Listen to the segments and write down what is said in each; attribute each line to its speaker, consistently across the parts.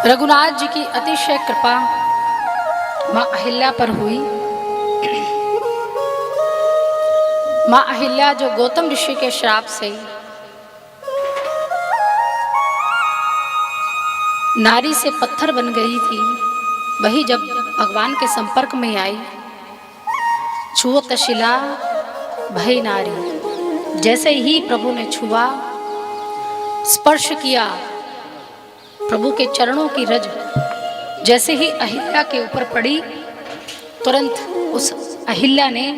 Speaker 1: रघुनाथ जी की अतिशय कृपा माँ अहिल्या पर हुई। माँ अहिल्या जो गौतम ऋषि के श्राप से नारी से पत्थर बन गई थी, वही जब भगवान के संपर्क में आई, छुअत शिला भई नारी। जैसे ही प्रभु ने छुआ, स्पर्श किया, प्रभु के चरणों की रज जैसे ही अहिल्या के ऊपर पड़ी, तुरंत उस अहिल्या ने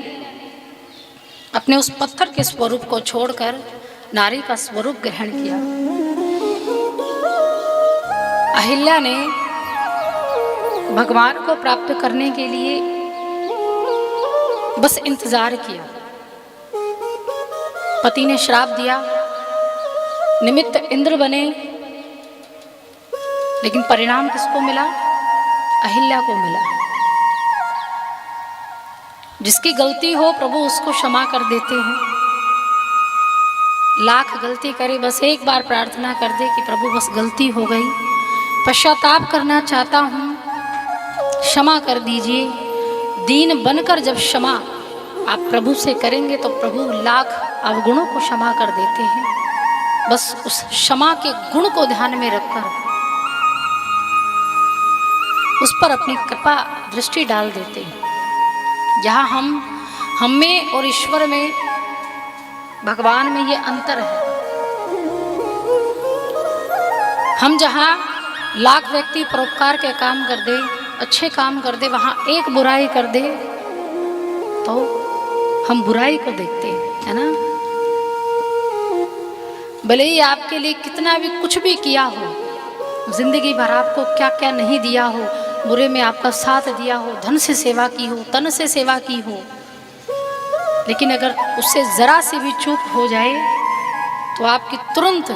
Speaker 1: अपने उस पत्थर के स्वरूप को छोड़कर नारी का स्वरूप ग्रहण किया। अहिल्या ने भगवान को प्राप्त करने के लिए बस इंतजार किया। पति ने श्राप दिया, निमित्त इंद्र बने, लेकिन परिणाम किसको मिला? अहिल्या को मिला। जिसकी गलती हो प्रभु उसको क्षमा कर देते हैं। लाख गलती करे, बस एक बार प्रार्थना कर दे कि प्रभु बस गलती हो गई, पश्चाताप करना चाहता हूँ, क्षमा कर दीजिए। दीन बनकर जब क्षमा आप प्रभु से करेंगे तो प्रभु लाख अवगुणों को क्षमा कर देते हैं। बस उस क्षमा के गुण को ध्यान में रखकर उस पर अपनी कृपा दृष्टि डाल देते हैं। जहाँ हम में और ईश्वर में, भगवान में ये अंतर है। हम जहाँ लाख व्यक्ति परोपकार के काम कर दे, अच्छे काम कर दे, वहाँ एक बुराई कर दे तो हम बुराई को देखते हैं, है ना। भले ही आपके लिए कितना भी कुछ भी किया हो, जिंदगी भर आपको क्या क्या नहीं दिया हो, बुरे में आपका साथ दिया हो, धन से सेवा की हो, तन से सेवा की हो, लेकिन अगर उससे जरा सी भी चूक हो जाए तो आपकी तुरंत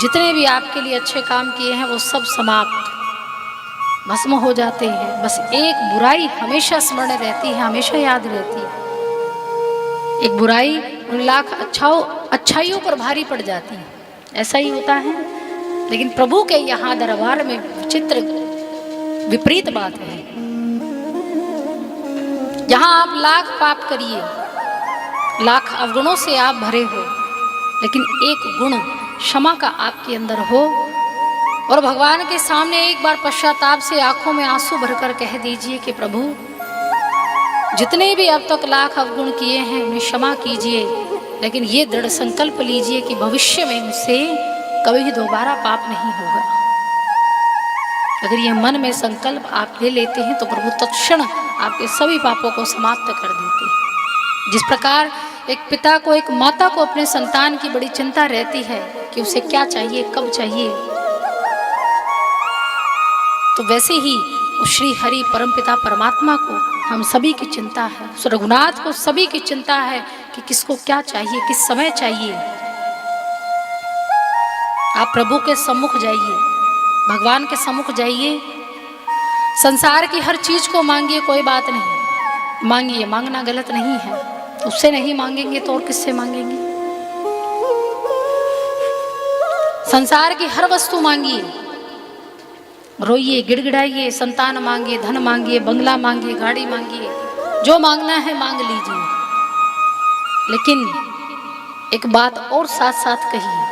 Speaker 1: जितने भी आपके लिए अच्छे काम किए हैं वो सब समाप्त, भस्म हो जाते हैं। बस एक बुराई हमेशा स्मरण रहती है, हमेशा याद रहती है। एक बुराई उन लाख अच्छाइयों पर भारी पड़ जाती है, ऐसा ही होता है। लेकिन प्रभु के यहाँ दरबार में विचित्र विपरीत बात है। यहाँ आप लाख पाप करिए, लाख अवगुणों से आप भरे हो, लेकिन एक गुण क्षमा का आपके अंदर हो और भगवान के सामने एक बार पश्चाताप से आंखों में आंसू भरकर कह दीजिए कि प्रभु जितने भी अब तक लाख अवगुण किए हैं उन्हें क्षमा कीजिए, लेकिन ये दृढ़ संकल्प लीजिए कि भविष्य में मुझसे कभी दोबारा पाप नहीं होगा। अगर ये मन में संकल्प आप ले लेते हैं तो प्रभु तत्क्षण आपके सभी पापों को समाप्त कर देते हैं। जिस प्रकार एक पिता को, एक माता को अपने संतान की बड़ी चिंता रहती है कि उसे क्या चाहिए, कब चाहिए, तो वैसे ही उस श्री हरि परमपिता परमात्मा को हम सभी की चिंता है, उस रघुनाथ को सभी की चिंता है कि किसको क्या चाहिए, किस समय चाहिए। आप प्रभु के सम्मुख जाइए, भगवान के सम्मुख जाइए, संसार की हर चीज को मांगिए, कोई बात नहीं, मांगिए, मांगना गलत नहीं है। उससे नहीं मांगेंगे तो और किससे मांगेंगे? संसार की हर वस्तु मांगिए, रोइए, गिड़गिड़ाइए, संतान मांगिए, धन मांगिए, बंगला मांगिए, गाड़ी मांगिए, जो मांगना है मांग लीजिए, लेकिन एक बात और साथ साथ कहिए।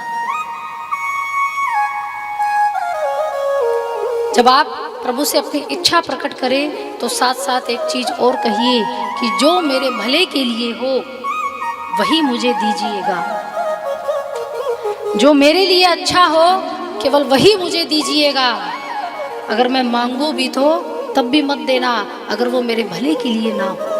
Speaker 1: जब आप प्रभु से अपनी इच्छा प्रकट करें तो साथ साथ एक चीज और कहिए कि जो मेरे भले के लिए हो वही मुझे दीजिएगा, जो मेरे लिए अच्छा हो केवल वही मुझे दीजिएगा। अगर मैं मांगू भी तो तब भी मत देना अगर वो मेरे भले के लिए ना हो।